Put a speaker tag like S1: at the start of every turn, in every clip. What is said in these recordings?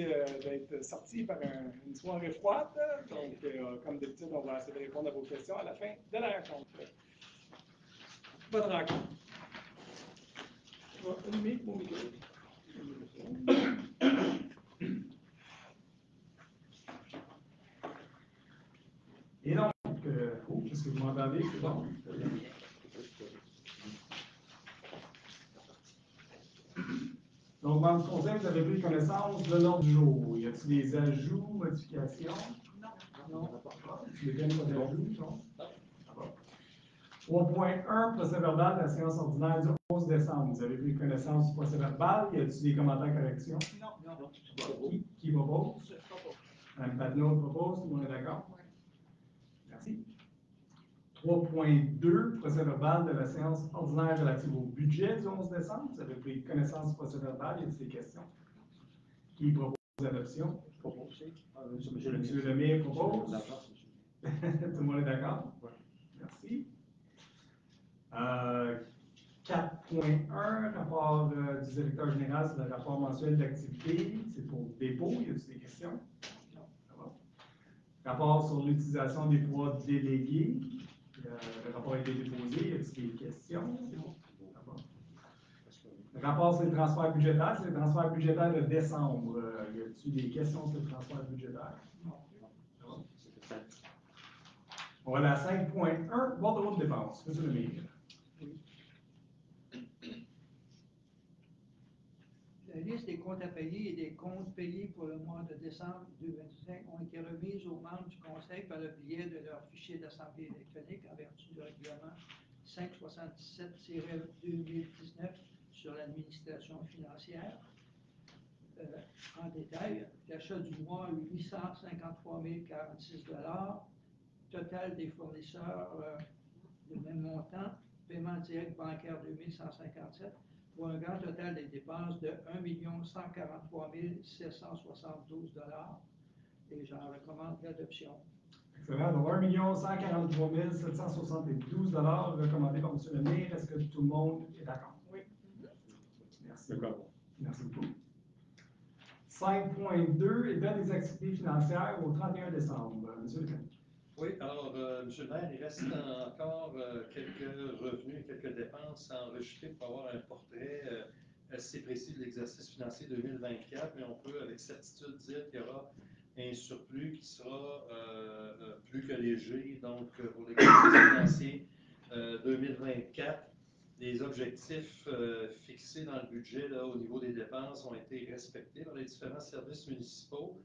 S1: d'être sortis par une soirée froide. Donc, comme d'habitude, on va essayer de répondre à vos questions à la fin de la rencontre. Bonne rencontre. Je vais allumer mon micro. Et donc, est-ce que vous m'entendez? C'est bon? Donc, dans le conseil, vous avez pris connaissance de l'ordre du jour. Y a-t-il des ajouts, modifications? Non. Non. Tu les donnes pas d'ajouts, non? 3.1, procès-verbal de la séance ordinaire du 11 décembre. Vous avez pris connaissance du procès-verbal. Y a-t-il des commentaires, corrections? Non. Qui propose? Mme Patnaud propose. Tout le monde est d'accord? Oui. Merci. 3.2, procès-verbal de la séance ordinaire relative au budget du 11 décembre. Vous avez pris connaissance du procès-verbal. Y a-t-il des questions? Qui propose l'adoption? Je propose. Monsieur Lemay propose. Tout le monde est d'accord? Oui. Merci. 4.1, rapport du directeur général sur le rapport mensuel d'activité. C'est pour dépôt. Y a-t-il des questions? Non. Ça va. Rapport sur l'utilisation des pouvoirs délégués. Le rapport a été déposé. Y a-t-il des questions? Non. Ça va. Le rapport sur les transferts budgétaires. C'est le transfert budgétaire de décembre. Y a-t-il des questions sur le transfert budgétaire? Non. Ça va. Voilà, 5.1, bordereau de dépenses. Monsieur le maire.
S2: La liste des comptes à payer et des comptes payés pour le mois de décembre 2025 ont été remises aux membres du Conseil par le biais de leur fichier d'assemblée électronique en vertu du règlement 577-2019 sur l'administration financière. En détail, l'achat du mois, 853 046 $. Total des fournisseurs, le même montant. Paiement direct bancaire, 2157 $. Pour un grand total des dépenses de 1 143 772 $. Et j'en recommande l'adoption.
S1: Excellent. Donc, 1 143 772 $ recommandés par M. le maire. Est-ce que tout le monde est d'accord? Oui. Merci. D'accord. Merci beaucoup. 5.2, état des activités financières au 31 décembre. M. le maire.
S3: Oui, alors, M. le maire, il reste encore quelques revenus et quelques dépenses à enregistrer pour avoir un portrait assez précis de l'exercice financier 2024, mais on peut avec certitude dire qu'il y aura un surplus qui sera plus que léger. Donc, pour l'exercice financier 2024, les objectifs fixés dans le budget là, au niveau des dépenses ont été respectés par les différents services municipaux.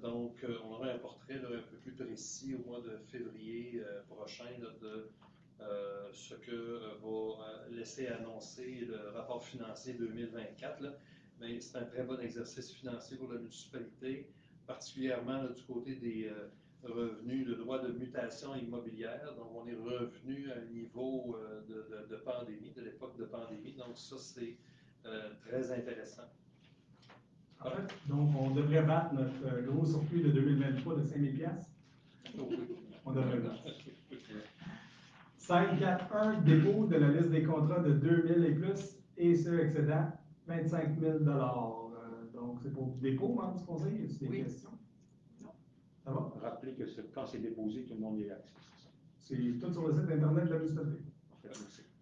S3: Donc, on aura un portrait là, un peu plus précis au mois de février prochain là, de ce que va laisser annoncer le rapport financier 2024. Là. Mais c'est un très bon exercice financier pour la municipalité, particulièrement là, du côté des revenus, le droit de mutation immobilière. Donc, on est revenu à un niveau de pandémie, de l'époque de pandémie. Donc, ça, c'est très intéressant.
S1: Donc, on devrait battre notre gros surplus de 2023 de 5 000 $. On devrait battre. 5.4.1, dépôt de la liste des contrats de 2 000 et plus, et ce excédent, 25 000 $. Donc, c'est pour dépôt, membre du conseil. Y a-t-il des questions? Non. Ça va?
S4: Rappelez que quand c'est déposé, tout le monde y a accès.
S1: C'est tout sur le site internet de la municipalité.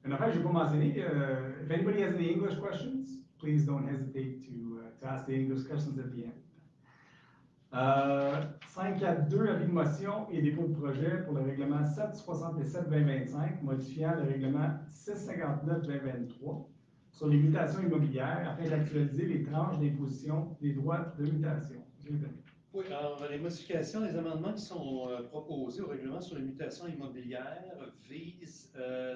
S1: Une affaire que je n'ai pas mentionné, if anybody has any English questions, please don't hesitate to ask the English questions at the end. 5.4.2, avis de motion et dépôt de projet pour le règlement 767-2025, modifiant le règlement 659-2023 sur les mutations immobilières afin d'actualiser les tranches d'imposition des droits de mutation.
S3: Oui, alors les modifications, les amendements qui sont proposés au règlement sur les mutations immobilières visent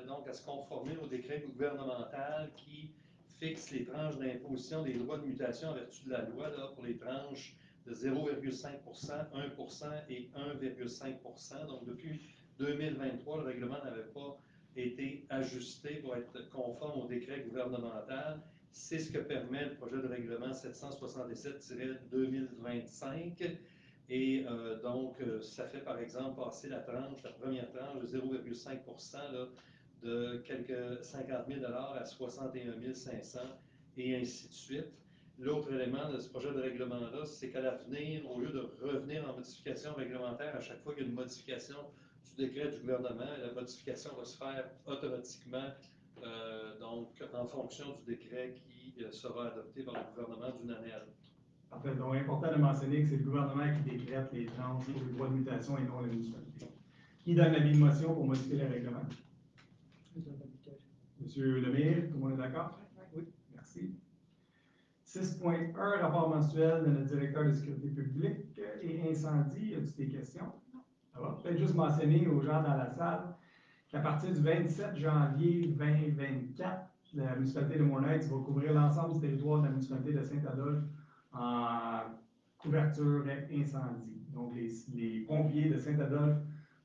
S3: donc à se conformer au décret gouvernemental qui fixe les tranches d'imposition des droits de mutation en vertu de la loi là, pour les tranches de 0,5 %, 1 % et 1,5 %. Donc, depuis 2023, le règlement n'avait pas été ajusté pour être conforme au décret gouvernemental. C'est ce que permet le projet de règlement 767-2025. Et donc, ça fait par exemple passer la première tranche de 0,5 % là, de quelques 50 000 $ à 61 500 et ainsi de suite. L'autre élément de ce projet de règlement-là, c'est qu'à l'avenir, au lieu de revenir en modification réglementaire à chaque fois qu'il y a une modification du décret du gouvernement, la modification va se faire automatiquement, donc en fonction du décret qui sera adopté par le gouvernement d'une année à l'autre.
S1: Parfait. Donc, important de mentionner que c'est le gouvernement qui décrète les tranches pour les droits de mutation et non la municipalité. Qui donne l'avis de motion pour modifier le règlement? Monsieur Lemire, tout le monde est d'accord?
S2: Oui.
S1: Merci. 6.1, rapport mensuel de notre directeur de sécurité publique et incendie. Y a-t-il des questions? Ça va? Peut-être juste mentionner aux gens dans la salle qu'à partir du 27 janvier 2024, la municipalité de Mornay va couvrir l'ensemble du territoire de la municipalité de Saint-Adolphe en couverture incendie. Donc, les pompiers de Saint-Adolphe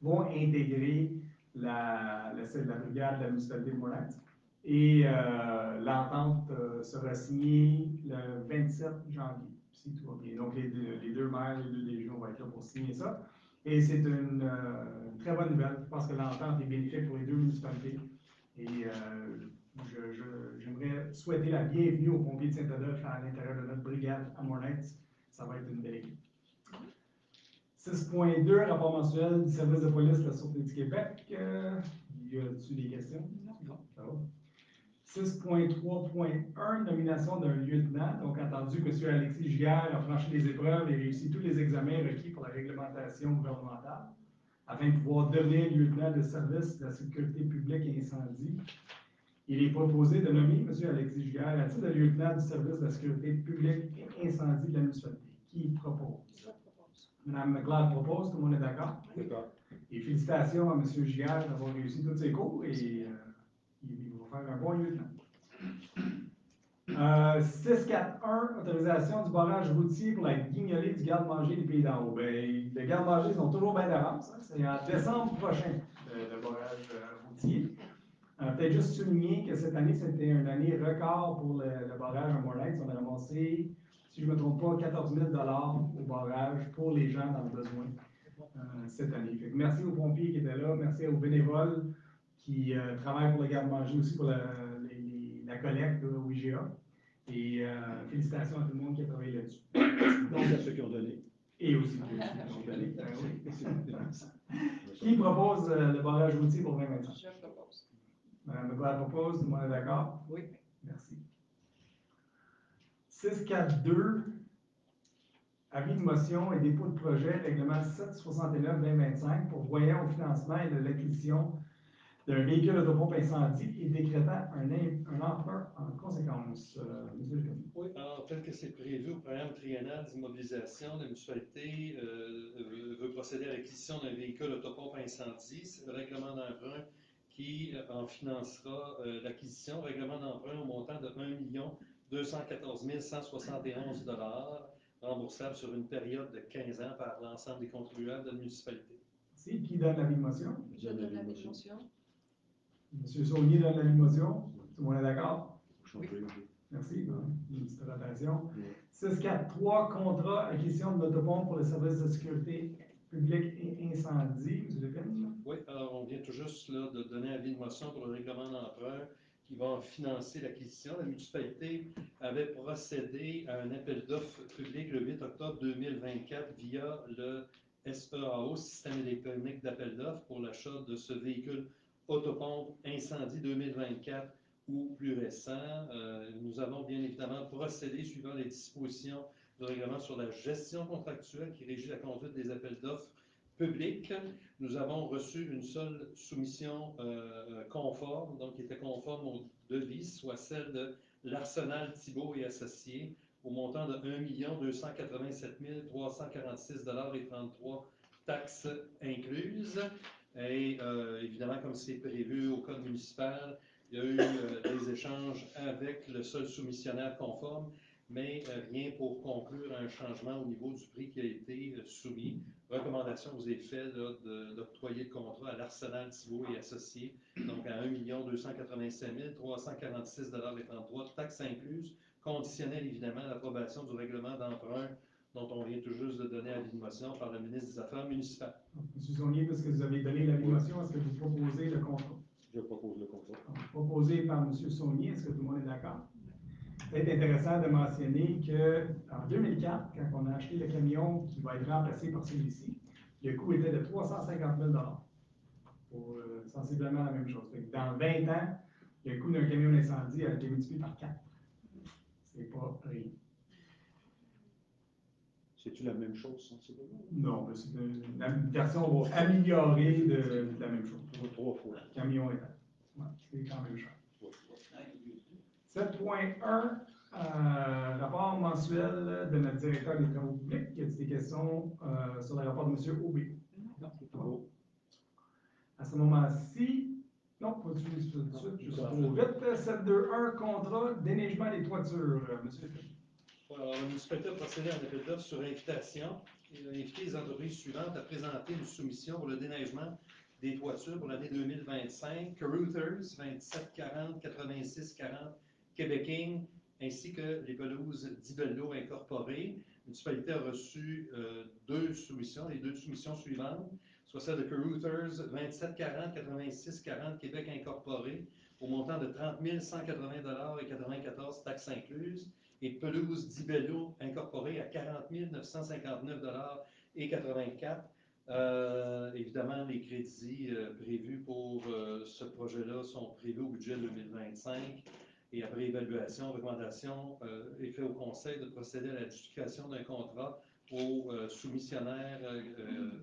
S1: vont intégrer la brigade de la municipalité de Mornay. Et l'entente sera signée le 27 janvier, si tout va bien. Donc, les deux maires, les deux légions vont être là pour signer ça. Et c'est une très bonne nouvelle. Je pense que l'entente est bénéfique pour les deux municipalités. Et j'aimerais souhaiter la bienvenue aux pompiers de Saint-Adolphe à l'intérieur de notre brigade à Mornay. Ça va être une belle équipe. 6.2, rapport mensuel du service de police de la Sûreté du Québec. Y a-t-il des questions?
S2: Non.
S1: Ça va. 6.3.1, nomination d'un lieutenant. Donc, entendu que M. Alexis Giguère a franchi les épreuves et réussi tous les examens requis pour la réglementation gouvernementale afin de pouvoir devenir lieutenant de service de la sécurité publique et incendie. Il est proposé de nommer M. Alexis Giguère à titre de lieutenant du service de la sécurité publique et incendie de la municipalité. Qui propose?
S5: Je propose.
S1: Mme McLeod propose, tout le monde est d'accord?
S4: D'accord.
S1: Et félicitations à M. Giguère d'avoir réussi tous ses cours et il va faire un bon lieutenant. 6.4.1, autorisation du barrage routier pour la guignolée du garde-manger des Pays d'en haut. Ben, les garde-manger sont toujours bien d'avance. Hein? C'est en décembre prochain, le barrage routier. Peut-être juste souligner que cette année, c'était une année record pour le barrage à Mornay. On a ramassé, si je ne me trompe pas, 14 000 au barrage pour les gens dans le besoin cette année. Fait que merci aux pompiers qui étaient là, merci aux bénévoles qui travaillent pour le garde-manger aussi pour la collecte au IGA. Et félicitations à tout le monde qui a travaillé là-dessus.
S4: Donc, à ceux qui ont donné.
S1: Et aussi ceux qui ont donné. Qui propose le barrage routier pour 2025?
S5: Je propose.
S1: Mme McLeod propose, tout le monde est d'accord?
S2: Oui.
S1: Merci. 6.4.2, avis de motion et dépôt de projet, règlement 769-2025 pour voyant au financement et de l'acquisition d'un véhicule autopompe incendie et décrétant un emprunt en conséquence. Monsieur le Président.
S3: Oui, alors tel que c'est prévu au programme triennal d'immobilisation, la municipalité veut procéder à l'acquisition d'un véhicule autopompe incendie. C'est le règlement d'emprunt qui en financera l'acquisition. Règlement d'emprunt au montant de 1 214 171 $, remboursable sur une période de 15 ans par l'ensemble des contribuables de la municipalité.
S1: Merci. Qui donne l'avis de motion?
S5: Je donne l'avis de motion.
S1: M. Saunier donne l'avis de motion. Tout le monde est d'accord?
S5: Oui.
S1: Merci. Une petite rotation.
S4: Oui.
S1: 6.4.3, contrat acquisition de l'autopompe pour le service de sécurité publique et incendie. M. Lépine?
S3: Oui, alors on vient tout juste là, de donner avis de motion pour le règlement d'emprunt qui va financer l'acquisition. La municipalité avait procédé à un appel d'offres public le 8 octobre 2024 via le SEAO, Système électronique d'appel d'offres, pour l'achat de ce véhicule autopompe incendie 2024 ou plus récent. Nous avons bien évidemment procédé suivant les dispositions du règlement sur la gestion contractuelle qui régit la conduite des appels d'offres publics. Nous avons reçu une seule soumission conforme, donc qui était conforme aux devises, soit celle de l'Arsenal Thibault et Associés, au montant de 1 287 346 $ et 33 taxes incluses. Et évidemment, comme c'est prévu au code municipal, il y a eu des échanges avec le seul soumissionnaire conforme, mais rien pour conclure un changement au niveau du prix qui a été soumis. Recommandation vous est faite d'octroyer le contrat à l'Arsenal Thibault et Associés, donc à 1 287 346 $ et 33 taxes incluses, conditionnel évidemment à l'approbation du règlement d'emprunt dont on vient tout juste de donner avis de motion par le ministre des Affaires municipales.
S1: M. Saunier, parce que vous avez donné l'avis de motion, est-ce que vous proposez le contrat?
S4: Je propose le contrat.
S1: Donc, proposé par M. Saunier, est-ce que tout le monde est d'accord? C'est peut-être intéressant de mentionner qu'en 2004, quand on a acheté le camion qui va être remplacé par celui-ci, le coût était de 350 000 pour sensiblement la même chose. Fait que dans 20 ans, le coût d'un camion d'incendie a été multiplié par 4. C'est pas rien.
S4: C'est-tu la même chose sensiblement?
S1: Non, mais c'est une version améliorée de la même chose.
S4: 3 fois.
S1: Camion étant. Ouais, c'est quand même cher. 7.1, rapport mensuel de notre directeur des travaux publics. Y a-t-il des questions sur le rapport de M. Aubé?
S4: Bon.
S1: À ce moment-ci, non, pas du tout, je suis trop vite. 7.2.1, contrat déneigement des toitures. Monsieur Fitch.
S3: Alors, la municipalité a procédé à un appel d'offres sur invitation. Il a invité les entreprises suivantes à présenter une soumission pour le déneigement des toitures pour l'année 2025. Caruthers, 2740, 8640, Québec King, ainsi que les pelouses d'Ibello incorporées. La municipalité a reçu deux soumissions, les deux soumissions suivantes, soit celle de Caruthers, 2740, 8640, Québec incorporé, au montant de 30 180 et 94 taxes incluses, et pelouse d'Ibello incorporée à 40 959 et 84. Évidemment, les crédits prévus pour ce projet-là sont prévus au budget 2025. Et après évaluation, recommandation est fait au Conseil de procéder à l'adjudication d'un contrat au soumissionnaire,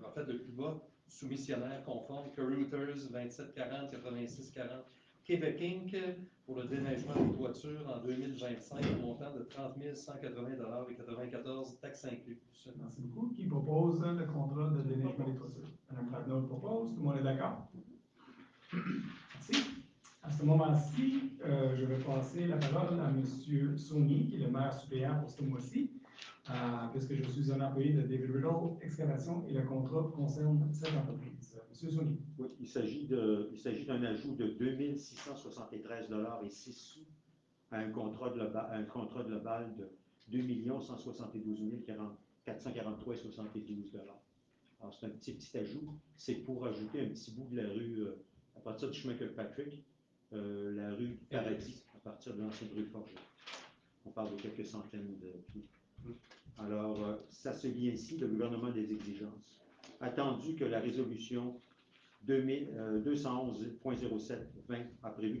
S3: en fait, le plus bas soumissionnaire conforme, Caruthers 2740, 8640, Québec Inc. pour le déneigement des toitures en 2025 au montant de 30 180 et 94 taxes incluses.
S1: Merci beaucoup. Qui propose le contrat de déneigement des toitures? Mme Bradnall propose. Tout le monde est d'accord? Merci. À ce moment-ci, je vais passer la parole à M. Saunier, qui est le maire suppléant pour ce mois-ci, puisque je suis un employé de David Riddle Excavation et le contrat concerne cette entreprise. M. Saunier.
S4: Oui, il s'agit d'un ajout de 2673 et 6 sous à un contrat global de 2 172 443,72 $. Alors, c'est un petit ajout. C'est pour ajouter un petit bout de la rue, à partir du chemin Kirkpatrick, la rue Paradis, à partir de l'ancienne rue Forger. On parle de quelques centaines de pieds. Alors, ça se lit ainsi, le gouvernement des exigences. Attendu que la résolution 211.07.20 a prévu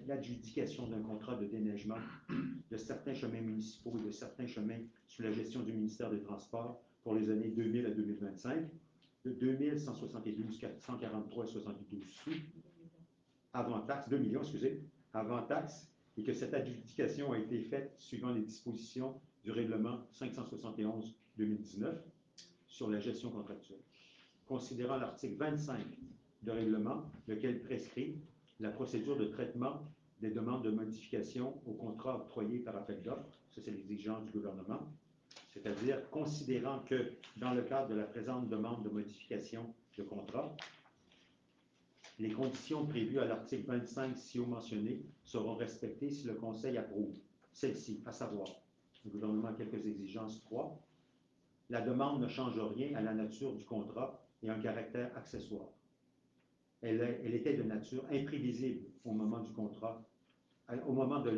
S4: l'adjudication d'un contrat de déneigement de certains chemins municipaux et de certains chemins sous la gestion du ministère des Transports pour les années 2000 à 2025, de 2172 443,72 sous, avant taxe, 2 millions, excusez, avant taxe, et que cette adjudication a été faite suivant les dispositions du règlement 571-2019 sur la gestion contractuelle. Considérant l'article 25 de règlement, lequel prescrit la procédure de traitement des demandes de modification au contrat octroyé par appel d'offres, ça c'est l'exigence du gouvernement, c'est-à-dire considérant que dans le cadre de la présente demande de modification de contrat, les conditions prévues à l'article 25 ci-haut mentionné seront respectées si le Conseil approuve celle-ci, à savoir, le gouvernement a quelques exigences. 3. La demande ne change rien à la nature du contrat et un caractère accessoire. Elle était de nature imprévisible au moment du contrat, au moment de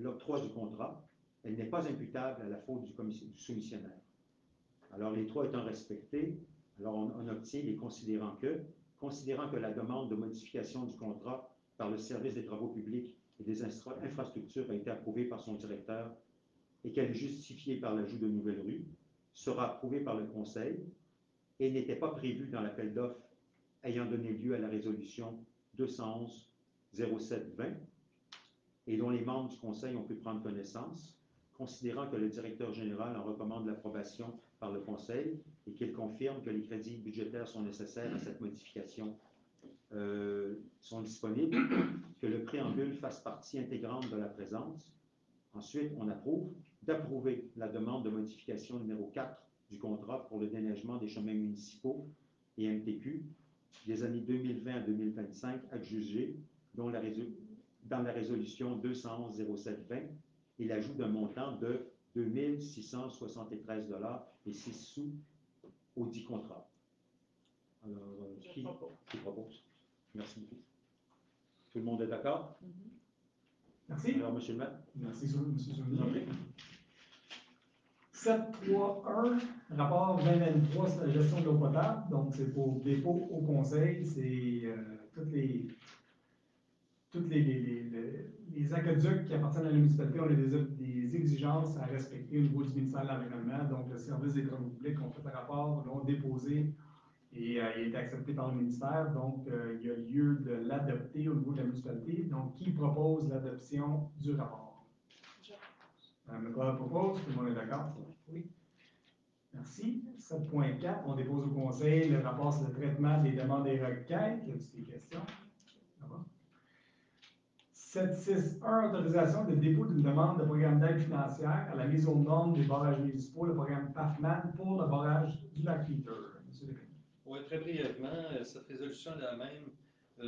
S4: l'octroi du contrat. Elle n'est pas imputable à la faute du soumissionnaire. Alors, les trois étant respectés, alors on obtient les considérant que la demande de modification du contrat par le service des travaux publics et des infrastructures a été approuvée par son directeur et qu'elle est justifiée par l'ajout de nouvelles rues, sera approuvée par le Conseil et n'était pas prévue dans l'appel d'offres ayant donné lieu à la résolution 211-07-20 et dont les membres du Conseil ont pu prendre connaissance, considérant que le directeur général en recommande l'approbation par le Conseil et qu'il confirme que les crédits budgétaires sont nécessaires à cette modification sont disponibles, que le préambule fasse partie intégrante de la présence. Ensuite, on approuve d'approuver la demande de modification numéro 4 du contrat pour le déneigement des chemins municipaux et MTQ des années 2020 à 2025 adjugés dans la résolution 211-07-20 et l'ajout d'un montant de 2 673 $ et 6 sous au dit contrat. Alors, qui propose? Merci beaucoup. Tout le monde est d'accord?
S1: Merci.
S4: Alors, M. le maire.
S1: Merci, M. Soumier. 7.3.1, rapport 2023 sur la gestion de l'eau potable. Donc, c'est pour dépôt au conseil. C'est les aqueducs qui appartiennent à la municipalité ont des exigences à respecter au niveau du ministère de l'Environnement. Donc, le service des travaux publics ont fait un rapport, l'ont déposé et il a été accepté par le ministère. Donc, il y a lieu de l'adopter au niveau de la municipalité. Donc, qui propose l'adoption du rapport? Mme McLeod propose. Tout le monde est d'accord? Oui. Merci. 7.4, on dépose au conseil le rapport sur le traitement des demandes et requêtes. Y a-t-il des questions? 7.6.1, autorisation de dépôt d'une demande de programme d'aide financière à la mise aux normes des barrages municipaux, le programme PAFMAN pour le barrage du lac Peter. Monsieur Lépine.
S3: Oui, très brièvement, cette résolution est la même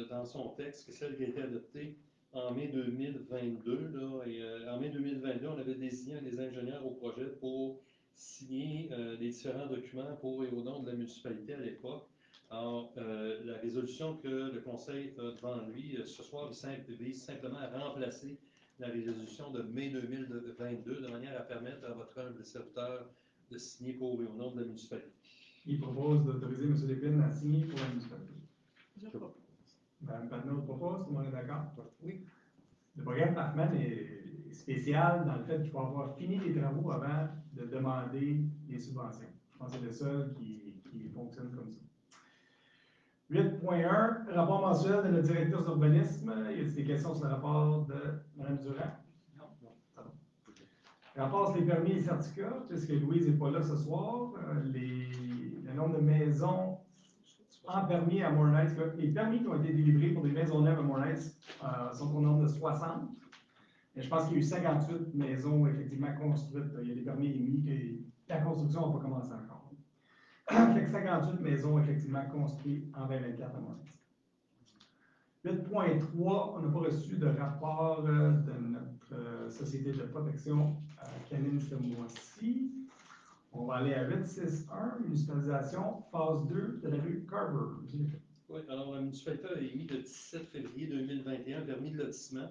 S3: dans son texte que celle qui a été adoptée en mai 2022. Là, et, en mai 2022, on avait désigné des ingénieurs au projet pour signer les différents documents pour et au nom de la municipalité à l'époque. Alors, la résolution que le Conseil a devant lui ce soir vise simplement à remplacer la résolution de mai 2022 de manière à permettre à votre humble serviteur de signer pour et au nom de la municipalité.
S1: Il propose d'autoriser M. Lépine à signer pour la municipalité.
S5: Je propose.
S1: Mme Patnaud propose, tout le monde est d'accord? Oui. Le programme PAFMAN est spécial dans le fait qu'il faut avoir fini les travaux avant de demander les subventions. Je pense que c'est le seul qui fonctionne comme ça. 8.1, rapport mensuel de notre directrice d'urbanisme. Y a-t-il des questions sur le rapport de Mme Durand? Non. Ça va. Rapport sur les permis et certificats, puisque Louise n'est pas là ce soir. Le nombre de maisons en permis à Mornice, les permis qui ont été délivrés pour des maisons neuves à Mornice sont au nombre de 60. Et je pense qu'il y a eu 58 maisons effectivement construites. Il y a des permis émis et la construction n'a pas commencé encore. Fait que 58 maisons effectivement construites en 2024 à Mornice. 8.3, on n'a pas reçu de rapport de notre société de protection canine ce mois-ci. On va aller à 8.6.1, municipalisation, phase 2 de la rue Carver.
S3: Oui, alors la municipalité a émis le 17 février 2021 un permis de lotissement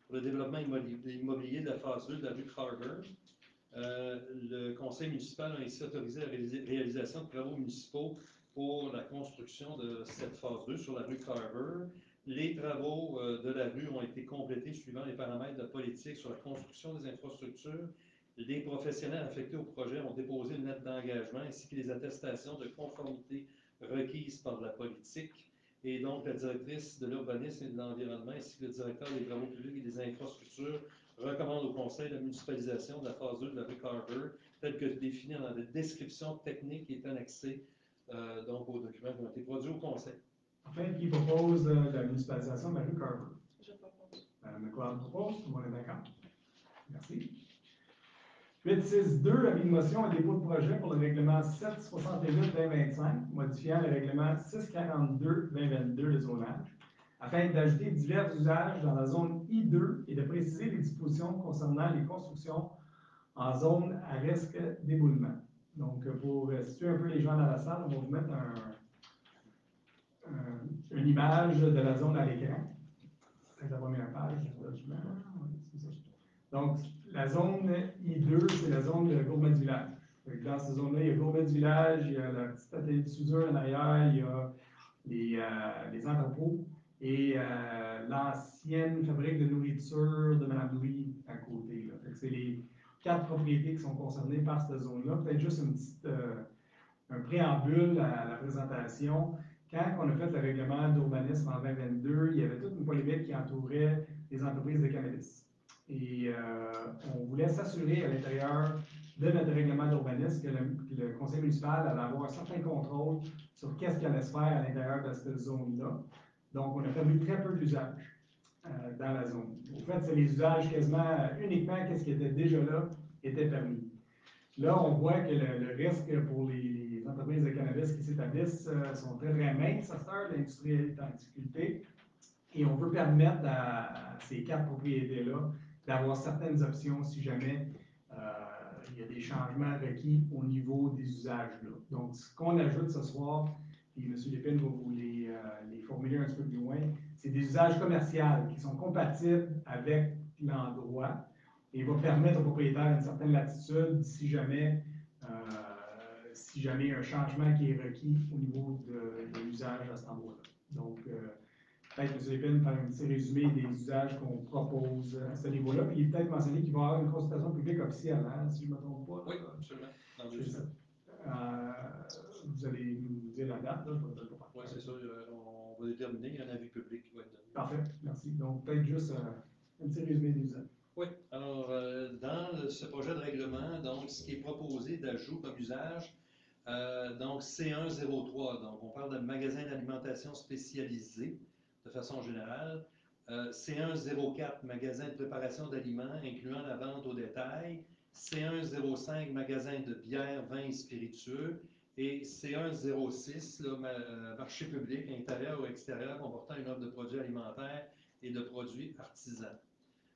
S3: pour le développement immobilier de la phase 2 de la rue Carver. Le conseil municipal a ainsi autorisé la réalisation de travaux municipaux pour la construction de cette phase 2 sur la rue Carver. Les travaux de la rue ont été complétés suivant les paramètres de la politique sur la construction des infrastructures. Les professionnels affectés au projet ont déposé une lettre d'engagement ainsi que les attestations de conformité requises par la politique. Et donc, la directrice de l'urbanisme et de l'environnement ainsi que le directeur des travaux publics et des infrastructures recommandent au conseil la municipalisation de la phase 2 de la rue Carver, telle que définie dans la description technique qui est annexée donc aux documents qui ont été produits au conseil.
S1: Enfin, qui propose la municipalisation de la rue Carver?
S5: Je propose.
S1: Mme McLeod propose, tout le monde est d'accord? Merci. 8.6.2, avis de motion et dépôt de projet pour le règlement 768-2025, modifiant le règlement 642-2022 de zonage, afin d'ajouter divers usages dans la zone I2 et de préciser les dispositions concernant les constructions en zone à risque d'éboulement. Donc, pour situer un peu les gens dans la salle, on va vous mettre une image de la zone à l'écran. C'est la première page du document. Donc, la zone I2, c'est la zone de Gourmet-Village. Dans cette zone-là, il y a Gourmet-Village, il y a la petite atelier de soudure en arrière, il y a les entrepôts et l'ancienne fabrique de nourriture de Mme Louis à côté. C'est les 4 propriétés qui sont concernées par cette zone-là. Peut-être juste un préambule à la présentation. Quand on a fait le règlement d'urbanisme en 2022, il y avait toute une polémique qui entourait les entreprises de cannabis. Et on voulait s'assurer à l'intérieur de notre règlement d'urbanisme que le conseil municipal allait avoir un certain contrôle sur qu'est-ce qu'il allait se faire à l'intérieur de cette zone-là. Donc, on a permis très peu d'usages dans la zone. Au fait, c'est les usages quasiment uniquement qu'est-ce qui était déjà là était permis. Là, on voit que le risque pour les entreprises de cannabis qui s'établissent sont très, très minces à cette heure. L'industrie est en difficulté. Et on veut permettre à ces 4 propriétés-là d'avoir certaines options si jamais il y a des changements requis au niveau des usages-là. Donc, ce qu'on ajoute ce soir, et M. Lépine va vous les formuler un petit peu plus loin, c'est des usages commerciaux qui sont compatibles avec l'endroit et va permettre au propriétaire une certaine latitude si jamais il y a un changement qui est requis au niveau de l'usage à cet endroit-là. Donc, peut-être, M. Lépine, faire un petit résumé des usages qu'on propose à ce niveau-là, puis peut-être mentionner qu'il va y avoir une consultation publique officielle, hein, si je ne me trompe pas.
S3: Oui, absolument. Dans 2
S1: C'est ça.
S3: semaines.
S1: Vous allez nous dire la date, là, je vais pas
S3: Oui, c'est ça. On va déterminer. Il y a un avis public qui va être donné.
S1: Parfait, merci. Donc, peut-être juste un petit résumé des usages.
S3: Oui, alors, dans ce projet de règlement, donc, ce qui est proposé d'ajout comme usage, donc C103, donc on parle de magasin d'alimentation spécialisé de façon générale. C104, magasin de préparation d'aliments incluant la vente au détail. C105, magasin de bière, vin et spiritueux. Et C106, marché public intérieur ou extérieur comportant une offre de produits alimentaires et de produits artisans.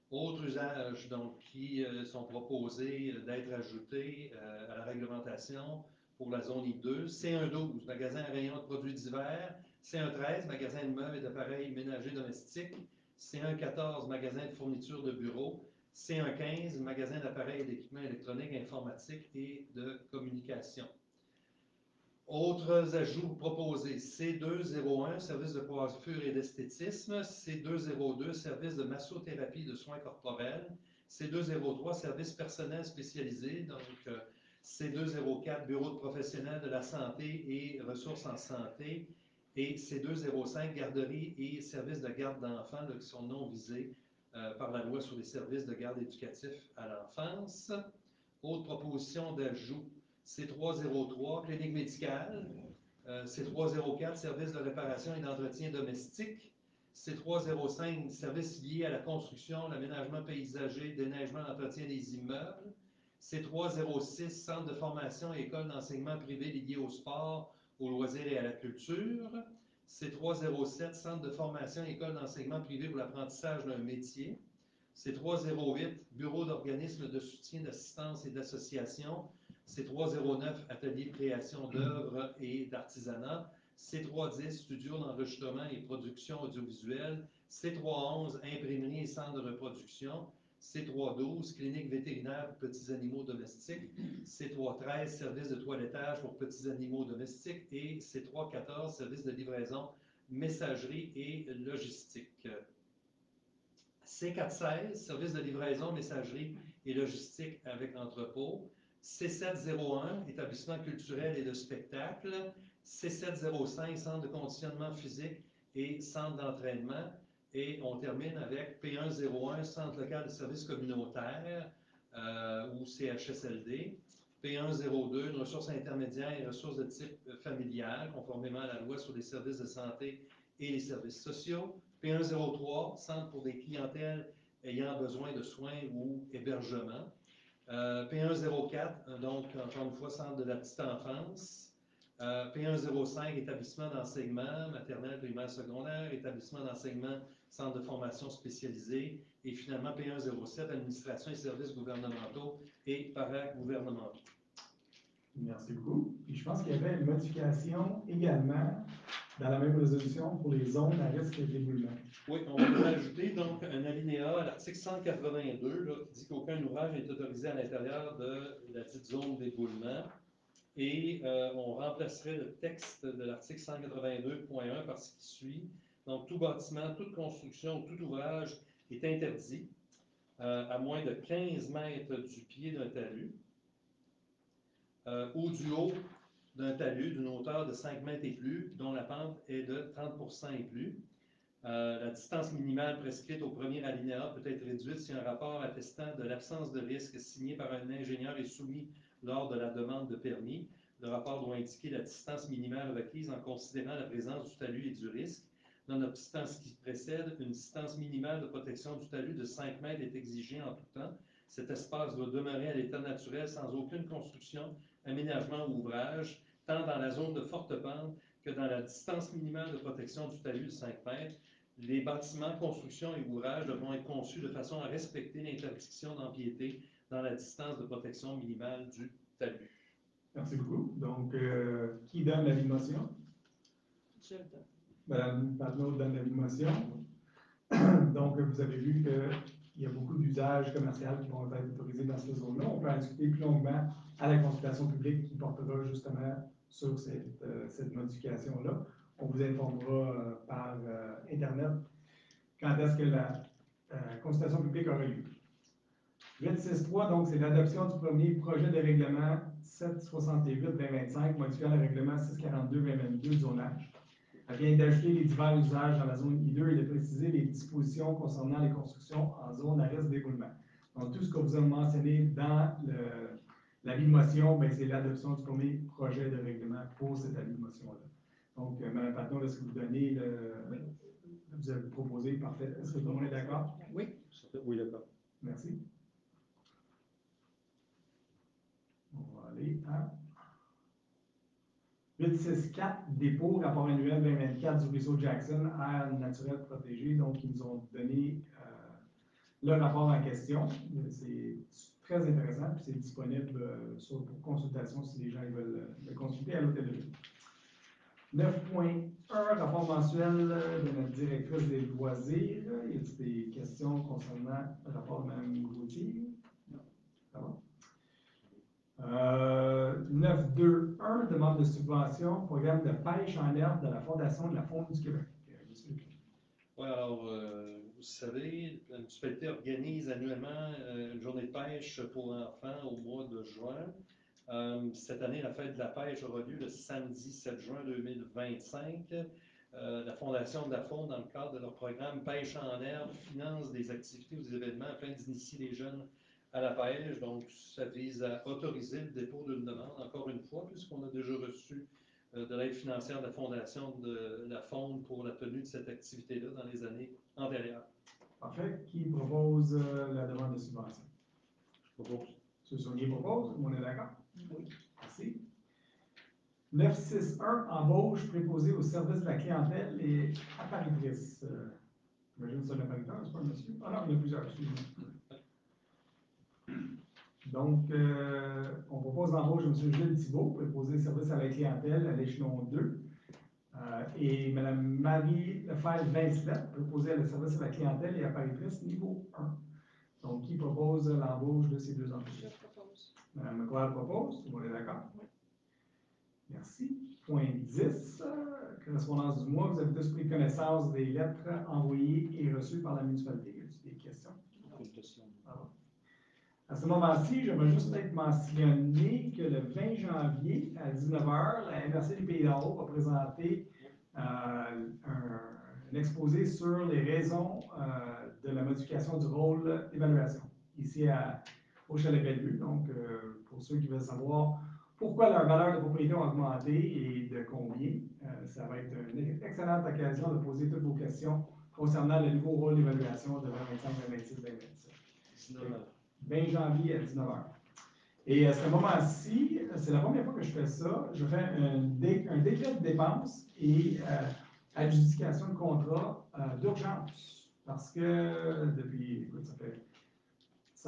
S3: Autres usages donc, qui sont proposés d'être ajoutés à la réglementation pour la zone I2. C112, magasin à rayon de produits divers. C113, magasin de meubles et d'appareils ménagers domestiques. C114, magasin de fourniture de bureau. C115, magasin d'appareils et d'équipements électroniques, informatiques et de communication. Autres ajouts proposés, C201, service de coiffure et d'esthétisme, C202, service de massothérapie de soins corporels, C203, service personnel spécialisé, donc C204, bureau de professionnels de la santé et ressources en santé, et C205, garderie et services de garde d'enfants qui sont non visés par la loi sur les services de garde éducatifs à l'enfance. Autre proposition d'ajout, C303, clinique médicale. C304, service de réparation et d'entretien domestique. C305, services liés à la construction, l'aménagement paysager, déneigement, l'entretien des immeubles. C306, centre de formation et école d'enseignement privé liés au sport, aux loisirs et à la culture. C307, centre de formation et école d'enseignement privé pour l'apprentissage d'un métier. C308, bureau d'organismes de soutien, d'assistance et d'association. C309, atelier de création d'œuvres et d'artisanat. C310, studio d'enregistrement et production audiovisuelle. C311, imprimerie et centre de reproduction. C312, clinique vétérinaire pour petits animaux domestiques. C313, service de toilettage pour petits animaux domestiques. Et C314, service de livraison, messagerie et logistique. C416, service de livraison, messagerie et logistique avec entrepôt. C701, établissement culturel et de spectacle. C705, centre de conditionnement physique et centre d'entraînement. Et on termine avec P101, centre local de services communautaires ou CHSLD. P102, une ressource intermédiaire et ressources de type familial, conformément à la loi sur les services de santé et les services sociaux. P103, centre pour des clientèles ayant besoin de soins ou hébergement. P104, donc encore une fois, centre de la petite enfance. P105, établissement d'enseignement, maternelle, primaire, secondaire, établissement d'enseignement, centre de formation spécialisé. Et finalement, P107, administration et services gouvernementaux et paragouvernementaux.
S1: Merci beaucoup. Puis je pense qu'il y avait une modification également dans la même résolution pour les zones à risque d'éboulement.
S3: Oui, on va ajouter donc un alinéa à l'article 182 là, qui dit qu'aucun ouvrage n'est autorisé à l'intérieur de la dite zone d'éboulement. Et on remplacerait le texte de l'article 182.1 par ce qui suit. Donc, tout bâtiment, toute construction, tout ouvrage est interdit à moins de 15 mètres du pied d'un talus ou du haut d'un talus d'une hauteur de 5 mètres et plus, dont la pente est de 30% et plus. La distance minimale prescrite au premier alinéa peut être réduite si un rapport attestant de l'absence de risque signé par un ingénieur est soumis lors de la demande de permis. Le rapport doit indiquer la distance minimale requise en considérant la présence du talus et du risque. Nonobstant ce qui précède, une distance minimale de protection du talus de 5 mètres est exigée en tout temps. Cet espace doit demeurer à l'état naturel sans aucune construction, aménagement ou ouvrage, tant dans la zone de forte pente que dans la distance minimale de protection du talus de 5 mètres. Les bâtiments, constructions et ouvrages devront être conçus de façon à respecter l'interdiction d'empiéter dans la distance de protection minimale du talus.
S1: Merci beaucoup. Donc, qui donne l'avis de motion?
S2: Je le donne.
S1: Madame Patnaud donne l'avis de motion. Donc, vous avez vu que il y a beaucoup d'usages commerciaux qui vont être autorisés dans cette zone-là. On peut en discuter plus longuement à la consultation publique qui portera justement sur cette modification-là. On vous informera par Internet quand est-ce que la consultation publique aura lieu. 8.6.3, donc, c'est l'adoption du premier projet de règlement 768-2025, modifiant le règlement 642-2022 de zonage. Elle vient d'ajouter les divers usages dans la zone I2 et de préciser les dispositions concernant les constructions en zone à risque d'écoulement. Donc, tout ce que vous avez mentionné dans l'avis de motion, c'est l'adoption du premier projet de règlement pour cet avis de motion-là. Donc, Mme Patnaud, est-ce que vous donnez vous avez proposé, parfait. Est-ce que tout le monde est d'accord?
S2: Oui.
S4: Oui, d'accord.
S1: Merci. On va aller à 864, dépôt, rapport annuel 2024 du ruisseau Jackson, aire naturelle protégée. Donc, ils nous ont donné le rapport en question. C'est très intéressant, puis c'est disponible pour consultation si les gens veulent le consulter à l'hôtel de ville. 9.1, rapport mensuel de notre directrice des loisirs. Y a-t-il des questions concernant le rapport de Mme Gauthier? Non. Ça va? 9.2.1, demande de subvention, programme de pêche en herbe de la Fondation de la Faune du Québec.
S3: Oui, alors, vous savez, la municipalité organise annuellement une journée de pêche pour enfants au mois de juin. Cette année, la fête de la pêche aura lieu le samedi 7 juin 2025. La Fondation de la Faune, dans le cadre de leur programme Pêche en herbe, finance des activités ou des événements afin d'initier les jeunes à la pêche. Donc, ça vise à autoriser le dépôt d'une demande, encore une fois, puisqu'on a déjà reçu de l'aide financière de la Fondation de la Faune pour la tenue de cette activité-là dans les années antérieures.
S1: Parfait. Qui propose la demande de subvention?
S4: Je propose.
S1: M. Saunier propose, on est d'accord?
S2: Oui.
S1: Merci. 961, embauche préposée au service de la clientèle et apparitrice. J'imagine que c'est un appariteur, c'est pas un monsieur? Ah non, il y en a plusieurs, excusez-moi. Donc, on propose l'embauche de M. Gilles Thibault, préposé service à la clientèle à l'échelon 2. Et Mme Marie Lefebvre-Vincelette, préposée à le service à la clientèle et apparitrice niveau 1. Donc, qui propose l'embauche de ces deux embauches?
S5: Je propose.
S1: Mme McQuarrie propose, tout le monde est d'accord?
S5: Oui.
S1: Merci. Point 10, correspondance du mois. Vous avez tous pris connaissance des lettres envoyées et reçues par la municipalité. Y a-t-il des questions?
S4: Aucune question.
S1: À ce moment-ci, j'aimerais juste peut-être mentionner que le 20 janvier à 19h, la MRC des Pays d'en Haut va présenter un exposé sur les raisons de la modification du rôle d'évaluation ici au Chalet Bellevue. Donc, pour ceux qui veulent savoir pourquoi leur valeur de propriété a augmenté et de combien, ça va être une excellente occasion de poser toutes vos questions concernant le nouveau rôle d'évaluation de 2025, 2026, 2027. 20 janvier à 19h. Et à ce moment-ci, c'est la première fois que je fais ça. Je fais un décret de dépenses et adjudication de contrat d'urgence. Parce que depuis, écoute, ça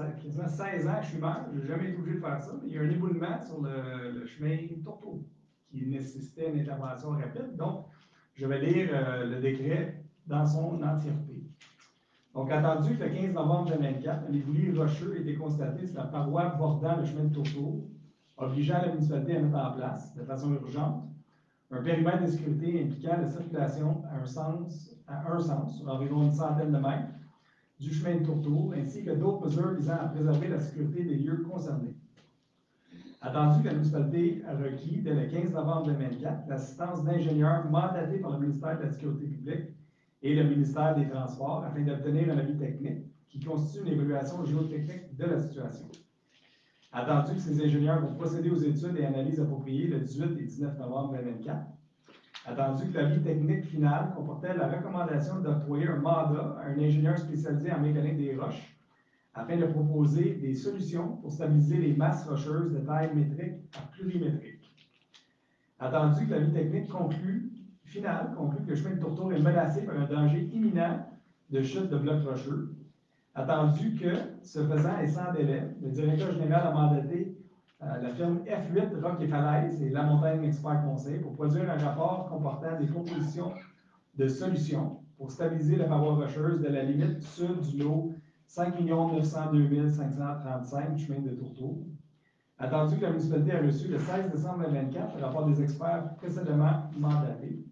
S1: fait quasiment 16 ans que je suis maire, je n'ai jamais été obligé de faire ça, mais il y a un éboulement sur le chemin Tourteau qui nécessitait une intervention rapide. Donc, je vais lire le décret dans son entièreté. Donc, attendu que le 15 novembre 2024, un éboulis rocheux a été constaté sur la paroi bordant le chemin de Tourteau, obligeant la municipalité à mettre en place, de façon urgente, un périmètre de sécurité impliquant la circulation à un sens, sur environ une centaine de mètres, du chemin de Tourteau, ainsi que d'autres mesures visant à préserver la sécurité des lieux concernés. Attendu que la municipalité a requis, dès le 15 novembre 2024, l'assistance d'ingénieurs mandatés par le ministère de la Sécurité publique et le ministère des Transports afin d'obtenir un avis technique qui constitue une évaluation géotechnique de la situation. Attendu que ces ingénieurs vont procéder aux études et analyses appropriées le 18 et 19 novembre 2024. Attendu que l'avis technique final comportait la recommandation d'octroyer un mandat à un ingénieur spécialisé en mécanique des roches afin de proposer des solutions pour stabiliser les masses rocheuses de taille métrique à plurimétrique. Attendu que l'avis technique final conclut que le chemin de Tourteau est menacé par un danger imminent de chute de blocs rocheux. Attendu que, ce faisant et sans délai, le directeur général a mandaté la firme F8 Rock et Falaise et La Montagne Expert Conseil pour produire un rapport comportant des propositions de solutions pour stabiliser la paroi rocheuse de la limite sud du lot 5 902 535 chemin de Tourtour. Attendu que la municipalité a reçu le 16 décembre 2024 le rapport des experts précédemment mandatés.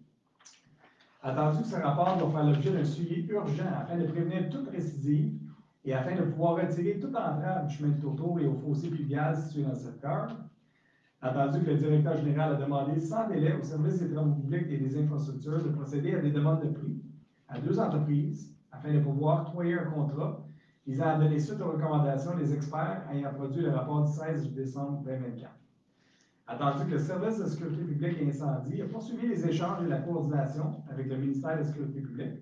S1: Attendu que ce rapport doit faire l'objet d'un suivi urgent afin de prévenir toute récidive et afin de pouvoir retirer toute entrave du chemin de Tourtour et au fossé pluvial situé dans le secteur. Attendu que le directeur général a demandé sans délai au service des travaux publics et des infrastructures de procéder à des demandes de prix à 2 entreprises afin de pouvoir octroyer un contrat visant à donner suite aux recommandations des experts ayant produit le rapport du 16 décembre 2024. Attendu que le service de sécurité publique et incendie a poursuivi les échanges et la coordination avec le ministère de la Sécurité publique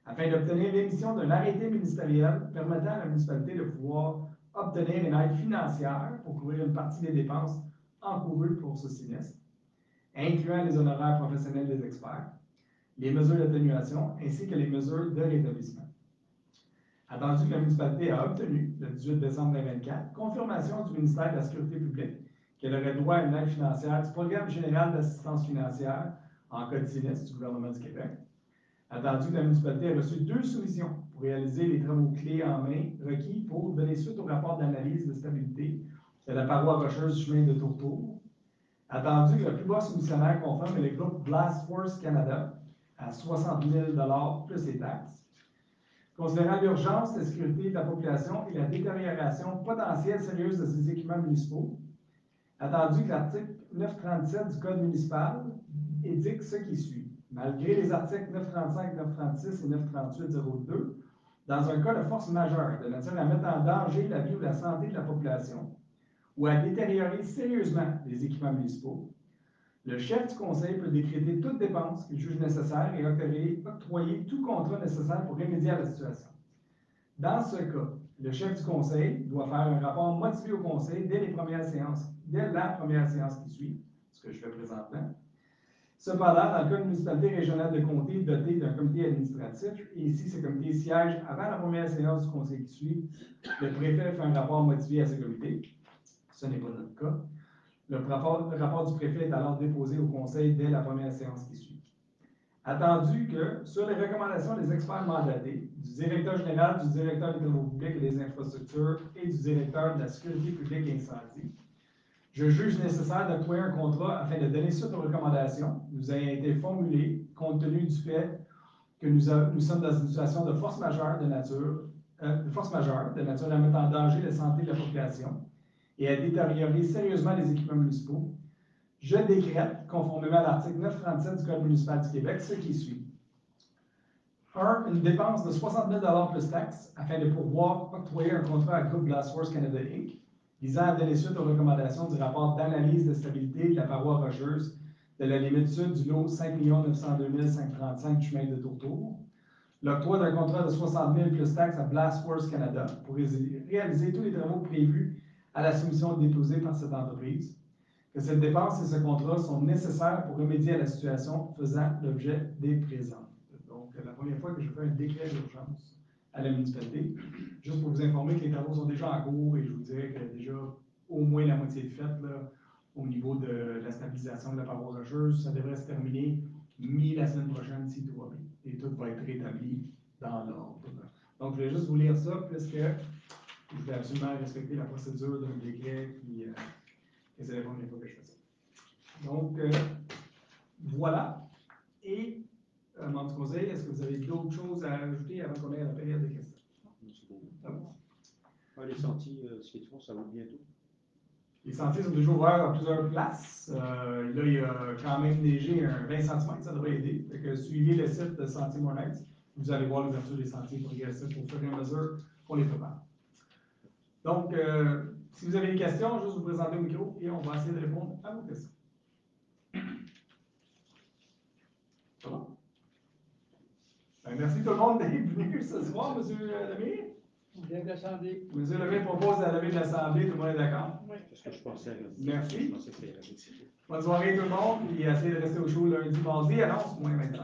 S1: afin d'obtenir l'émission d'un arrêté ministériel permettant à la municipalité de pouvoir obtenir une aide financière pour couvrir une partie des dépenses encourues pour ce sinistre, incluant les honoraires professionnels des experts, les mesures d'atténuation ainsi que les mesures de rétablissement. Attendu que la municipalité a obtenu, le 18 décembre 2024, confirmation du ministère de la Sécurité publique qu'elle aurait droit à une aide financière du Programme général d'assistance financière en cas de sinistre du gouvernement du Québec. Attendu que la municipalité a reçu 2 soumissions pour réaliser les travaux clés en main requis pour donner suite au rapport d'analyse de stabilité de la paroi rocheuse du chemin de Tourtour. Attendu que le plus bas soumissionnaire confirme est le groupe Blast Force Canada à 60 000 $ plus les taxes. Considérant l'urgence, la sécurité de la population et la détérioration potentielle sérieuse de ces équipements municipaux, attendu que l'article 937 du Code municipal indique ce qui suit. Malgré les articles 935, 936 et 938.02, dans un cas de force majeure de nature à mettre en danger la vie ou la santé de la population ou à détériorer sérieusement les équipements municipaux, le chef du conseil peut décréter toute dépense qu'il juge nécessaire et octroyer tout contrat nécessaire pour remédier à la situation. Dans ce cas, le chef du conseil doit faire un rapport motivé au conseil dès la première séance qui suit, ce que je fais présentement. Cependant, dans le cas d'une municipalité régionale de comté dotée d'un comité administratif, et ici ce comité siège avant la première séance du conseil qui suit, le préfet fait un rapport motivé à ce comité. Ce n'est pas notre cas. Le rapport du préfet est alors déposé au conseil dès la première séance qui suit. Attendu que, sur les recommandations des experts mandatés, du directeur général, du directeur des travaux publics et des infrastructures et du directeur de la sécurité publique et incendie, je juge nécessaire d'octroyer un contrat afin de donner suite aux recommandations nous ayant été formulées compte tenu du fait que nous sommes dans une situation de force majeure de nature à mettre en danger la santé de la population et à détériorer sérieusement les équipements municipaux. Je décrète, conformément à l'article 937 du Code municipal du Québec, ce qui suit. 1. Une dépense de 60 000 $ plus taxes afin de pouvoir octroyer un contrat à Groupe Blast Force Canada Inc. visant à donner suite aux recommandations du rapport d'analyse de stabilité de la paroi rocheuse de la limite sud du lot 5 902 535 chemin de Tourtour. L'octroi d'un contrat de 60 000 plus taxes à Blast Force Canada pour réaliser tous les travaux prévus à la soumission déposée par cette entreprise. Que cette dépense et ce contrat sont nécessaires pour remédier à la situation faisant l'objet des présentes. Donc, la première fois que je fais un décret d'urgence à la municipalité, juste pour vous informer que les travaux sont déjà en cours et je vous dirais que déjà au moins la moitié est faite là, au niveau de la stabilisation de la paroi rocheuse. Ça devrait se terminer mi-la semaine prochaine si tout va bien. Et tout va être rétabli dans l'ordre. Donc, je vais juste vous lire ça puisque je vais absolument respecter la procédure d'un décret et c'est la première fois que je fais ça. Donc, voilà. Et, membre du conseil, est-ce que vous avez d'autres choses à ajouter avant qu'on ait à la période de questions?
S4: C'est beau. Les sentiers, ce qu'ils font, ça va bientôt.
S1: Les sentiers sont déjà ouverts à plusieurs places. Là, il y a quand même neigé un 20 cm, ça devrait aider. Fait que suivez le site de Sentier Mornex. Vous allez voir l'ouverture des sentiers progressifs au fur et à mesure qu'on les prépare. Donc, si vous avez des questions, juste vous présenter au micro et on va essayer de répondre à vos questions. Ça va? Merci tout le monde d'être venu ce soir, M. Lemay.
S2: Vive l'Assemblée.
S1: M. Lemay propose la levée de l'Assemblée, tout le monde est d'accord?
S5: Oui.
S4: C'est ce que je pensais.
S1: Merci.
S4: Je pensais que c'était la
S1: Bonne soirée tout le monde, et essayez de rester au chaud lundi, mardi, annonce moins 25.